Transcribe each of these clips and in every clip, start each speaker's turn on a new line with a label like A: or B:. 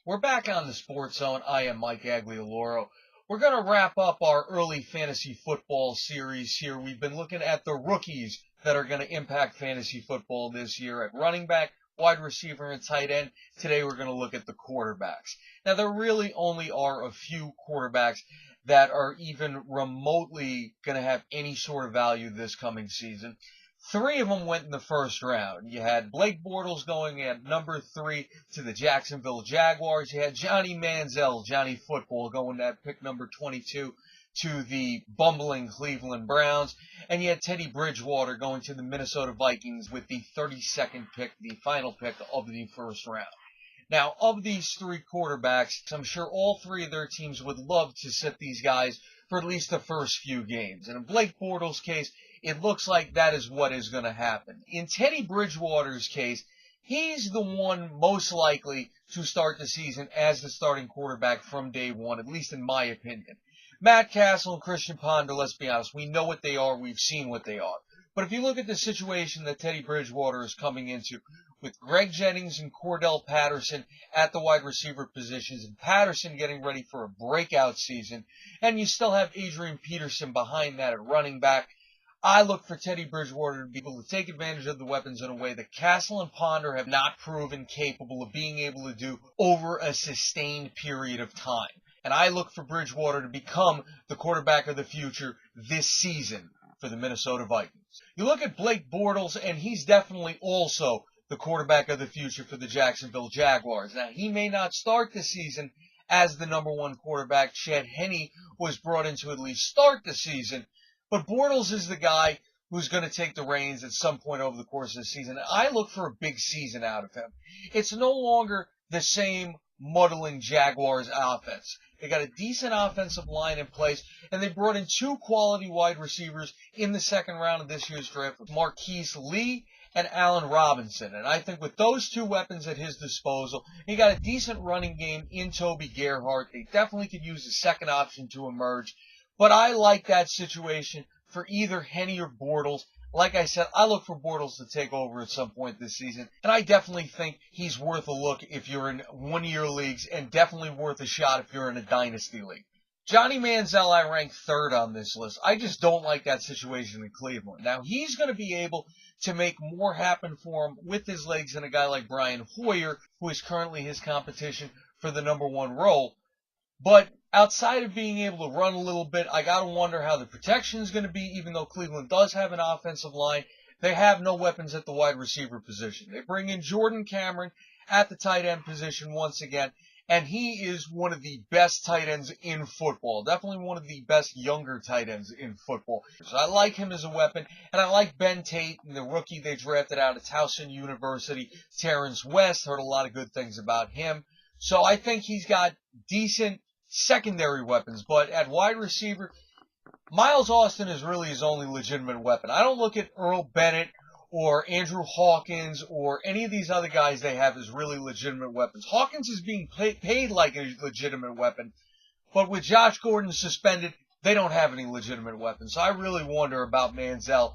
A: We're back on the Sports Zone. I am Mike Aglialoro. We're going to wrap up our early fantasy football series here. We've been looking at the rookies that are going to impact fantasy football this year at running back, wide receiver, and tight end. Today we're going to look at the quarterbacks. Now, there really only are a few quarterbacks that are even remotely going to have any sort of value this coming season. Three of them went in the first round. You had Blake Bortles going at number 3 to the Jacksonville Jaguars. You had Johnny Manziel, Johnny Football, going at pick number 22 to the bumbling Cleveland Browns. And you had Teddy Bridgewater going to the Minnesota Vikings with the 32nd pick, the final pick of the first round. Now, of these three quarterbacks, I'm sure all three of their teams would love to sit these guys for at least the first few games. And in Blake Bortles' case, it looks like that is what is going to happen. In Teddy Bridgewater's case, he's the one most likely to start the season as the starting quarterback from day one, at least in my opinion. Matt Castle and Christian Ponder, let's be honest, we know what they are, we've seen what they are. But if you look at the situation that Teddy Bridgewater is coming into, with Greg Jennings and Cordell Patterson at the wide receiver positions, and Patterson getting ready for a breakout season, and you still have Adrian Peterson behind that at running back, I look for Teddy Bridgewater to be able to take advantage of the weapons in a way that Castle and Ponder have not proven capable of being able to do over a sustained period of time. And I look for Bridgewater to become the quarterback of the future this season for the Minnesota Vikings. You look at Blake Bortles, and he's definitely also the quarterback of the future for the Jacksonville Jaguars. Now, he may not start the season as the number one quarterback. Chad Henne was brought in to at least start the season. But Bortles is the guy who's going to take the reins at some point over the course of the season. I look for a big season out of him. It's no longer the same muddling Jaguars offense. They got a decent offensive line in place, and they brought in two quality wide receivers in the second round of this year's draft with Marquise Lee and Allen Robinson. And I think with those two weapons at his disposal, he got a decent running game in Toby Gerhart. They definitely could use a second option to emerge. But I like that situation for either Henne or Bortles. Like I said, I look for Bortles to take over at some point this season. And I definitely think he's worth a look if you're in one-year leagues, and definitely worth a shot if you're in a dynasty league. Johnny Manziel, I rank third on this list. I just don't like that situation in Cleveland. Now, he's going to be able to make more happen for him with his legs than a guy like Brian Hoyer, who is currently his competition for the number one role. But outside of being able to run a little bit, I got to wonder how the protection is going to be, even though Cleveland does have an offensive line. They have no weapons at the wide receiver position. They bring in Jordan Cameron at the tight end position once again, and he is one of the best tight ends in football. Definitely one of the best younger tight ends in football. So I like him as a weapon, and I like Ben Tate, the rookie they drafted out of Towson University. Terrence West, heard a lot of good things about him. So I think he's got decent secondary weapons, but at wide receiver, Miles Austin is really his only legitimate weapon. I don't look at Earl Bennett or Andrew Hawkins or any of these other guys they have as really legitimate weapons. Hawkins is being paid like a legitimate weapon, but with Josh Gordon suspended, they don't have any legitimate weapons. So I really wonder about Manziel.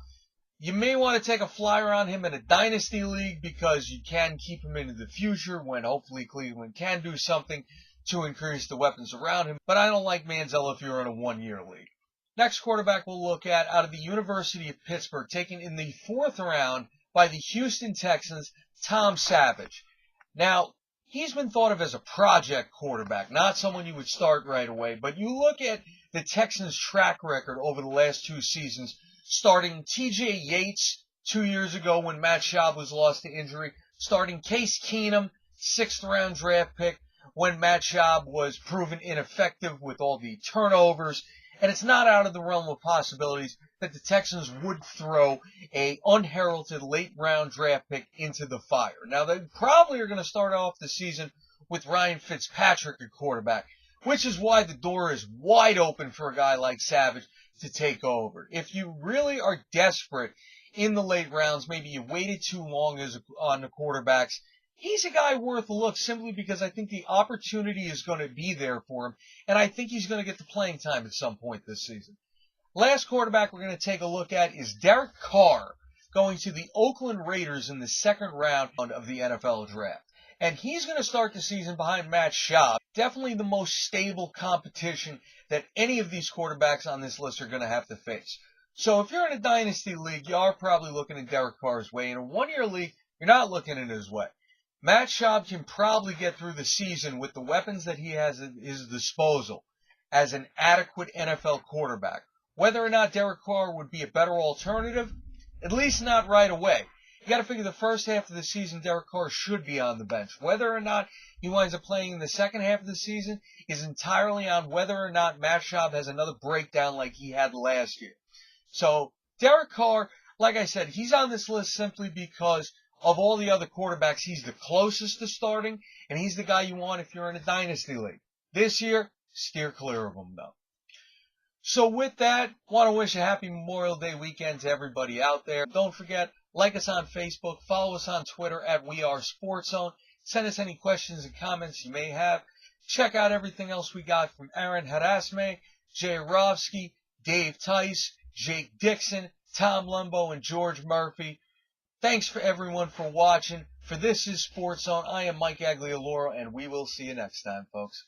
A: You may want to take a flyer on him in a dynasty league because you can keep him into the future when hopefully Cleveland can do something to increase the weapons around him. But I don't like Manziel if you're in a one-year league. Next quarterback we'll look at out of the University of Pittsburgh, taken in the 4th round by the Houston Texans, Tom Savage. Now, he's been thought of as a project quarterback, not someone you would start right away. But you look at the Texans' track record over the last 2 seasons, starting T.J. Yates 2 years ago when Matt Schaub was lost to injury, starting Case Keenum, 6th round draft pick, when Matt Schaub was proven ineffective with all the turnovers. And it's not out of the realm of possibilities that the Texans would throw a unheralded late round draft pick into the fire. Now, they probably are going to start off the season with Ryan Fitzpatrick at quarterback, which is why the door is wide open for a guy like Savage to take over. If you really are desperate in the late rounds, maybe you waited too long on the quarterbacks, he's a guy worth a look simply because I think the opportunity is going to be there for him, and I think he's going to get the playing time at some point this season. Last quarterback we're going to take a look at is Derek Carr, going to the Oakland Raiders in the 2nd round of the NFL draft. And he's going to start the season behind Matt Schaub. Definitely the most stable competition that any of these quarterbacks on this list are going to have to face. So if you're in a dynasty league, you are probably looking at Derek Carr's way. In a one-year league, you're not looking at his way. Matt Schaub can probably get through the season with the weapons that he has at his disposal as an adequate NFL quarterback. Whether or not Derek Carr would be a better alternative, at least not right away. You got to figure the first half of the season, Derek Carr should be on the bench. Whether or not he winds up playing in the second half of the season is entirely on whether or not Matt Schaub has another breakdown like he had last year. So Derek Carr, like I said, he's on this list simply because of all the other quarterbacks, he's the closest to starting, and he's the guy you want if you're in a dynasty league. This year, steer clear of him, though. So with that, want to wish a happy Memorial Day weekend to everybody out there. Don't forget, like us on Facebook, follow us on Twitter at WeAreSportsZone. Send us any questions and comments you may have. Check out everything else we got from Aaron Hadasme, Jay Rovsky, Dave Tice, Jake Dixon, Tom Lumbo, and George Murphy. Thanks for everyone for watching. For This is SportsZone, I am Mike Aglialoro, and we will see you next time, folks.